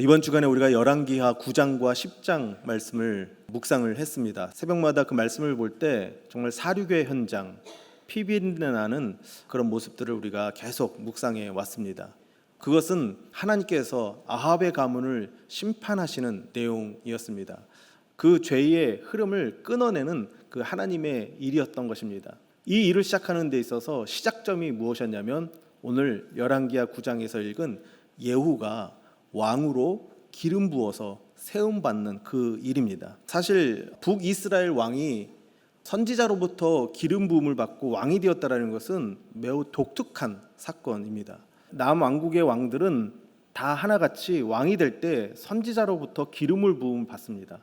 이번 주간에 우리가 열왕기하 9장과 10장 말씀을 묵상을 했습니다. 새벽마다 그 말씀을 볼 때 정말 사륙의 현장, 피비린내나는 그런 모습들을 우리가 계속 묵상해 왔습니다. 그것은 하나님께서 아합의 가문을 심판하시는 내용이었습니다. 그 죄의 흐름을 끊어내는 그 하나님의 일이었던 것입니다. 이 일을 시작하는 데 있어서 시작점이 무엇이었냐면 오늘 열왕기하 9장에서 읽은 예후가 왕으로 기름 부어서 세움 받는 그 일입니다. 사실 북이스라엘 왕이 선지자로부터 기름 부음을 받고 왕이 되었다라는 것은 매우 독특한 사건입니다. 남왕국의 왕들은 다 하나같이 왕이 될 때 선지자로부터 기름을 부음 받습니다.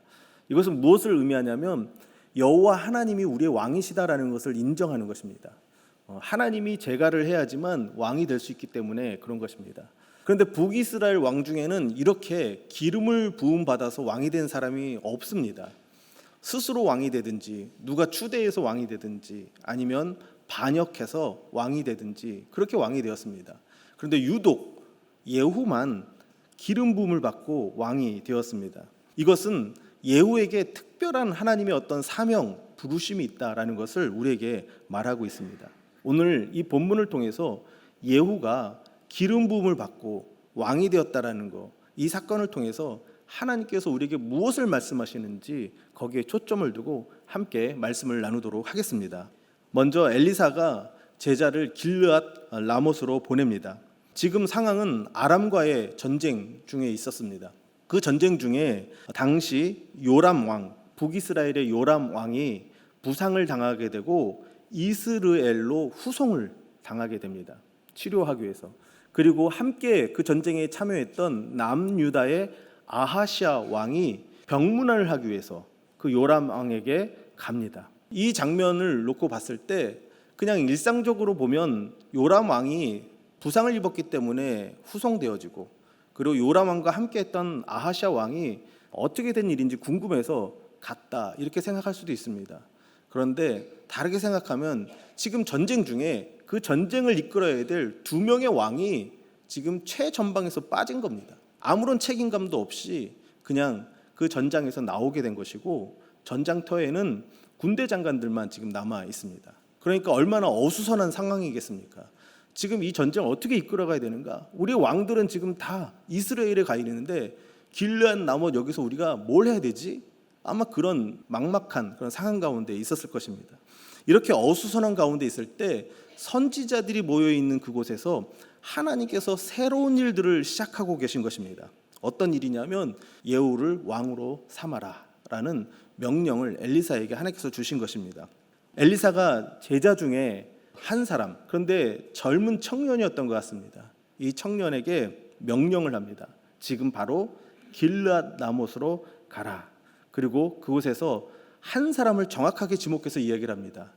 이것은 무엇을 의미하냐면 여호와 하나님이 우리의 왕이시다라는 것을 인정하는 것입니다. 하나님이 제가를 해야지만 왕이 될 수 있기 때문에 그런 것입니다. 그런데 북이스라엘 왕 중에는 이렇게 기름을 부음받아서 왕이 된 사람이 없습니다. 스스로 왕이 되든지 누가 추대해서 왕이 되든지 아니면 반역해서 왕이 되든지 그렇게 왕이 되었습니다. 그런데 유독 예후만 기름 부음을 받고 왕이 되었습니다. 이것은 예후에게 특별한 하나님의 어떤 사명, 부르심이 있다라는 것을 우리에게 말하고 있습니다. 오늘 이 본문을 통해서 예후가 기름 부음을 받고 왕이 되었다라는 것, 이 사건을 통해서 하나님께서 우리에게 무엇을 말씀하시는지 거기에 초점을 두고 함께 말씀을 나누도록 하겠습니다. 먼저 엘리사가 제자를 길르앗 라못으로 보냅니다. 지금 상황은 아람과의 전쟁 중에 있었습니다. 그 전쟁 중에 당시 요람 왕, 북이스라엘의 요람 왕이 부상을 당하게 되고 이스르엘로 후송을 당하게 됩니다. 치료하기 위해서. 그리고 함께 그 전쟁에 참여했던 남유다의 아하시아 왕이 병문안을 하기 위해서 그 요람 왕에게 갑니다. 이 장면을 놓고 봤을 때 그냥 일상적으로 보면 요람 왕이 부상을 입었기 때문에 후송되어지고 그리고 요람 왕과 함께 했던 아하시아 왕이 어떻게 된 일인지 궁금해서 갔다 이렇게 생각할 수도 있습니다. 그런데 다르게 생각하면 지금 전쟁 중에 그 전쟁을 이끌어야 될 두 명의 왕이 지금 최전방에서 빠진 겁니다. 아무런 책임감도 없이 그냥 그 전장에서 나오게 된 것이고 전장터에는 군대 장관들만 지금 남아 있습니다. 그러니까 얼마나 어수선한 상황이겠습니까? 지금 이 전쟁을 어떻게 이끌어가야 되는가? 우리 왕들은 지금 다 이스라엘에 가 있는데 길르앗 라못 여기서 우리가 뭘 해야 되지? 아마 그런 막막한 그런 상황 가운데 있었을 것입니다. 이렇게 어수선한 가운데 있을 때 선지자들이 모여 있는 그곳에서 하나님께서 새로운 일들을 시작하고 계신 것입니다. 어떤 일이냐면 예후를 왕으로 삼아라라는 명령을 엘리사에게 하나님께서 주신 것입니다. 엘리사가 제자 중에 한 사람, 그런데 젊은 청년이었던 것 같습니다. 이 청년에게 명령을 합니다. 지금 바로 길르앗 라못으로 가라. 그리고 그곳에서 한 사람을 정확하게 지목해서 이야기를 합니다.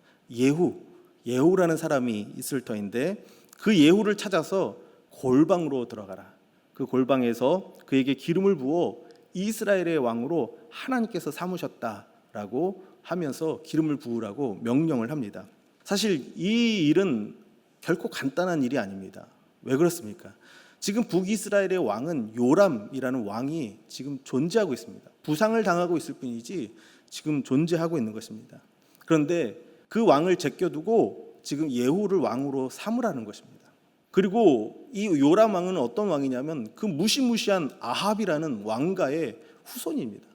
예후라는 사람이 있을 터인데 그 예후를 찾아서 골방으로 들어가라. 그 골방에서 그에게 기름을 부어 이스라엘의 왕으로 하나님께서 삼으셨다라고 하면서 기름을 부으라고 명령을 합니다. 사실 이 일은 결코 간단한 일이 아닙니다. 왜 그렇습니까? 지금 북이스라엘의 왕은 요람이라는 왕이 지금 존재하고 있습니다. 부상을 당하고 있을 뿐이지 지금 존재하고 있는 것입니다. 그런데 그 왕을 제껴두고 지금 예후를 왕으로 삼으라는 것입니다. 그리고 이 요람 왕은 어떤 왕이냐면 그 무시무시한 아합이라는 왕가의 후손입니다.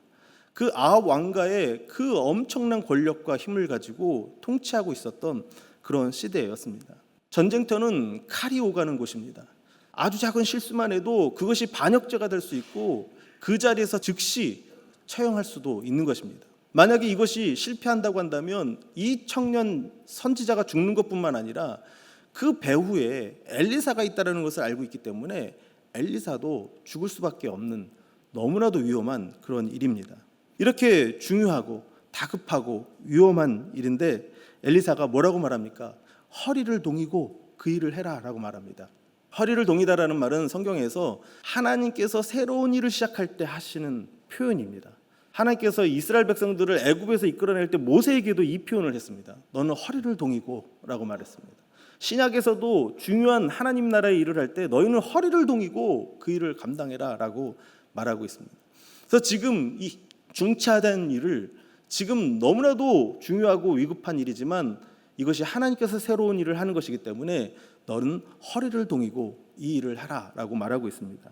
그 아합 왕가의 그 엄청난 권력과 힘을 가지고 통치하고 있었던 그런 시대였습니다. 전쟁터는 칼이 오가는 곳입니다. 아주 작은 실수만 해도 그것이 반역죄가 될 수 있고 그 자리에서 즉시 처형할 수도 있는 것입니다. 만약에 이것이 실패한다고 한다면 이 청년 선지자가 죽는 것뿐만 아니라 그 배후에 엘리사가 있다는 것을 알고 있기 때문에 엘리사도 죽을 수밖에 없는 너무나도 위험한 그런 일입니다. 이렇게 중요하고 다급하고 위험한 일인데 엘리사가 뭐라고 말합니까? 허리를 동이고 그 일을 해라 라고 말합니다. 허리를 동이다라는 말은 성경에서 하나님께서 새로운 일을 시작할 때 하시는 표현입니다. 하나님께서 이스라엘 백성들을 애굽에서 이끌어낼 때 모세에게도 이 표현을 했습니다. 너는 허리를 동이고 라고 말했습니다. 신약에서도 중요한 하나님 나라의 일을 할 때 너희는 허리를 동이고 그 일을 감당해라 라고 말하고 있습니다. 그래서 지금 이 중차대한 일을 지금 너무나도 중요하고 위급한 일이지만 이것이 하나님께서 새로운 일을 하는 것이기 때문에 너는 허리를 동이고 이 일을 하라라고 말하고 있습니다.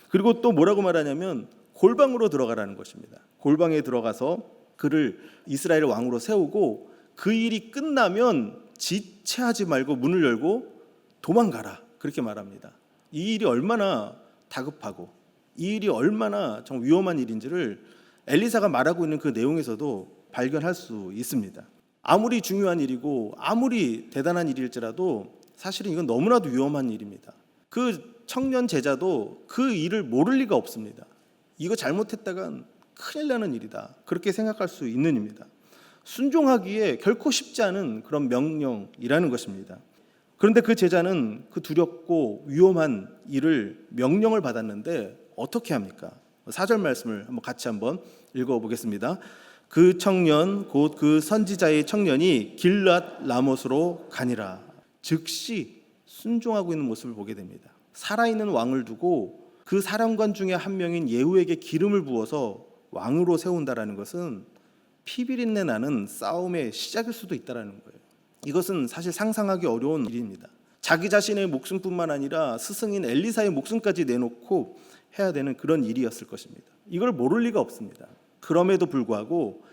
그리고 또 뭐라고 말하냐면 골방으로 들어가라는 것입니다. 골방에 들어가서 그를 이스라엘 왕으로 세우고 그 일이 끝나면 지체하지 말고 문을 열고 도망가라, 그렇게 말합니다. 이 일이 얼마나 다급하고 이 일이 얼마나 좀 위험한 일인지를 엘리사가 말하고 있는 그 내용에서도 발견할 수 있습니다. 아무리 중요한 일이고 아무리 대단한 일일지라도 사실은 이건 너무나도 위험한 일입니다. 그 청년 제자도 그 일을 모를 리가 없습니다. 이거 잘못했다간 큰일 나는 일이다, 그렇게 생각할 수 있는 일입니다. 순종하기에 결코 쉽지 않은 그런 명령이라는 것입니다. 그런데 그 제자는 그 두렵고 위험한 일을 명령을 받았는데 어떻게 합니까? 4절 말씀을 같이 한번 읽어보겠습니다. 그 청년 곧 그 선지자의 청년이 길앗 라못으로 가니라. 즉시 순종하고 있는 모습을 보게 됩니다. 살아있는 왕을 두고 그 사령관 중에 한 명인 예후에게 기름을 부어서 왕으로 세운다라는 것은 피비린내 나는 싸움의 시작일 수도 있다라는 거예요. 이것은 사실 상상하기 어려운 일입니다. 자기 자신의 목숨뿐만 아니라 스승인 엘리사의 목숨까지 내놓고 해야 되는 그런 일이었을 것입니다. 이걸 모를 리가 없습니다. 그럼에도 불구하고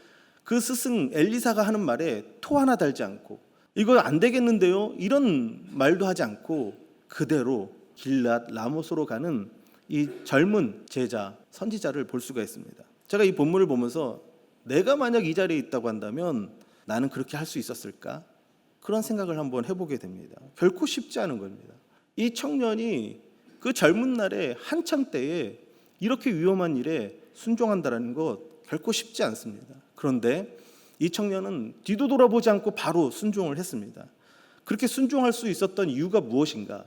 그 스승 엘리사가 하는 말에 토 하나 달지 않고 이거 안 되겠는데요, 이런 말도 하지 않고 그대로 길앗 라못으로 가는 이 젊은 제자 선지자를 볼 수가 있습니다. 제가 이 본문을 보면서 내가 만약 이 자리에 있다고 한다면 나는 그렇게 할 수 있었을까? 그런 생각을 한번 해보게 됩니다. 결코 쉽지 않은 겁니다. 이 청년이 그 젊은 날에 한창 때에 이렇게 위험한 일에 순종한다는 것 결코 쉽지 않습니다. 그런데 이 청년은 뒤도 돌아보지 않고 바로 순종을 했습니다. 그렇게 순종할 수 있었던 이유가 무엇인가?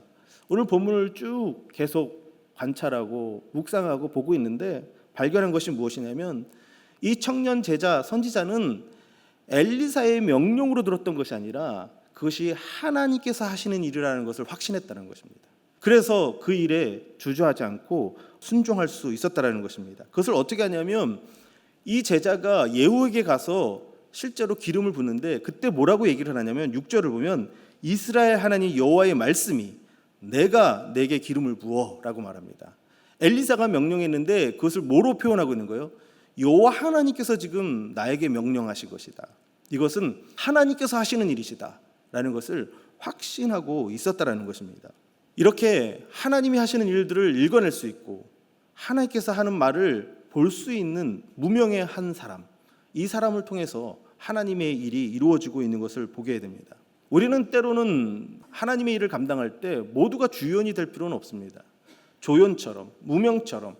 오늘 본문을 쭉 계속 관찰하고 묵상하고 보고 있는데 발견한 것이 무엇이냐면 이 청년 제자 선지자는 엘리사의 명령으로 들었던 것이 아니라 그것이 하나님께서 하시는 일이라는 것을 확신했다는 것입니다. 그래서 그 일에 주저하지 않고 순종할 수 있었다는 것입니다. 그것을 어떻게 하냐면 이 제자가 예후에게 가서 실제로 기름을 붓는데 그때 뭐라고 얘기를 하냐면 6절을 보면 이스라엘 하나님 여호와의 말씀이 내가 내게 기름을 부어라고 말합니다. 엘리사가 명령했는데 그것을 뭐로 표현하고 있는 거예요? 여호와 하나님께서 지금 나에게 명령하신 것이다. 이것은 하나님께서 하시는 일이시다 라는 것을 확신하고 있었다라는 것입니다. 이렇게 하나님이 하시는 일들을 읽어낼 수 있고 하나님께서 하는 말을 볼 수 있는 무명의 한 사람, 이 사람을 통해서 하나님의 일이 이루어지고 있는 것을 보게 됩니다. 우리는 때로는 하나님의 일을 감당할 때 모두가 주연이 될 필요는 없습니다. 조연처럼 무명처럼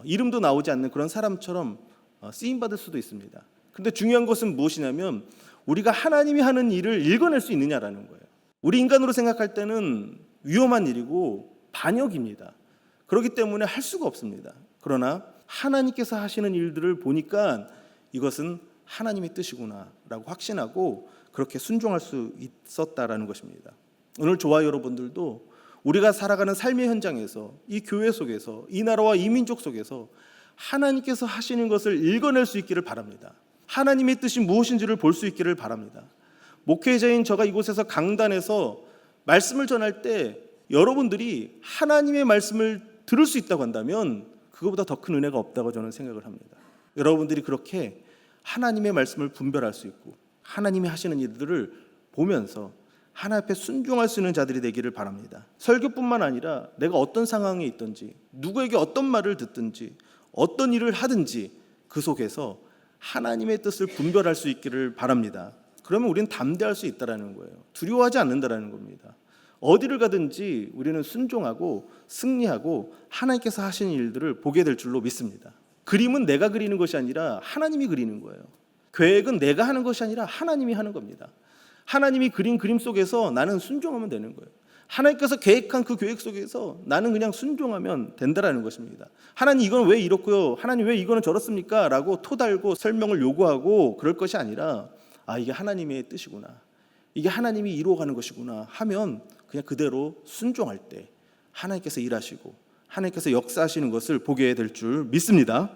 이름도 나오지 않는 그런 사람처럼 쓰임받을 수도 있습니다. 근데 중요한 것은 무엇이냐면 우리가 하나님이 하는 일을 읽어낼 수 있느냐라는 거예요. 우리 인간으로 생각할 때는 위험한 일이고 반역입니다. 그렇기 때문에 할 수가 없습니다. 그러나 하나님께서 하시는 일들을 보니까 이것은 하나님의 뜻이구나 라고 확신하고 그렇게 순종할 수 있었다라는 것입니다. 오늘 저와 여러분들도 우리가 살아가는 삶의 현장에서 이 교회 속에서 이 나라와 이 민족 속에서 하나님께서 하시는 것을 읽어낼 수 있기를 바랍니다. 하나님의 뜻이 무엇인지를 볼 수 있기를 바랍니다. 목회자인 저가 이곳에서 강단에서 말씀을 전할 때 여러분들이 하나님의 말씀을 들을 수 있다고 한다면 그것보다 더 큰 은혜가 없다고 저는 생각을 합니다. 여러분들이 그렇게 하나님의 말씀을 분별할 수 있고 하나님이 하시는 일들을 보면서 하나님 앞에 순종할 수 있는 자들이 되기를 바랍니다. 설교뿐만 아니라 내가 어떤 상황에 있든지 누구에게 어떤 말을 듣든지 어떤 일을 하든지 그 속에서 하나님의 뜻을 분별할 수 있기를 바랍니다. 그러면 우리는 담대할 수 있다는 거예요. 두려워하지 않는다는 겁니다. 어디를 가든지 우리는 순종하고 승리하고 하나님께서 하시는 일들을 보게 될 줄로 믿습니다. 그림은 내가 그리는 것이 아니라 하나님이 그리는 거예요. 계획은 내가 하는 것이 아니라 하나님이 하는 겁니다. 하나님이 그린 그림 속에서 나는 순종하면 되는 거예요. 하나님께서 계획한 그 계획 속에서 나는 그냥 순종하면 된다라는 것입니다. 하나님 이건 왜 이렇고요? 하나님 왜 이거는 저렇습니까? 라고 토달고 설명을 요구하고 그럴 것이 아니라 이게 하나님의 뜻이구나, 이게 하나님이 이루어가는 것이구나 하면 그냥 그대로 순종할 때 하나님께서 일하시고 하나님께서 역사하시는 것을 보게 될 줄 믿습니다.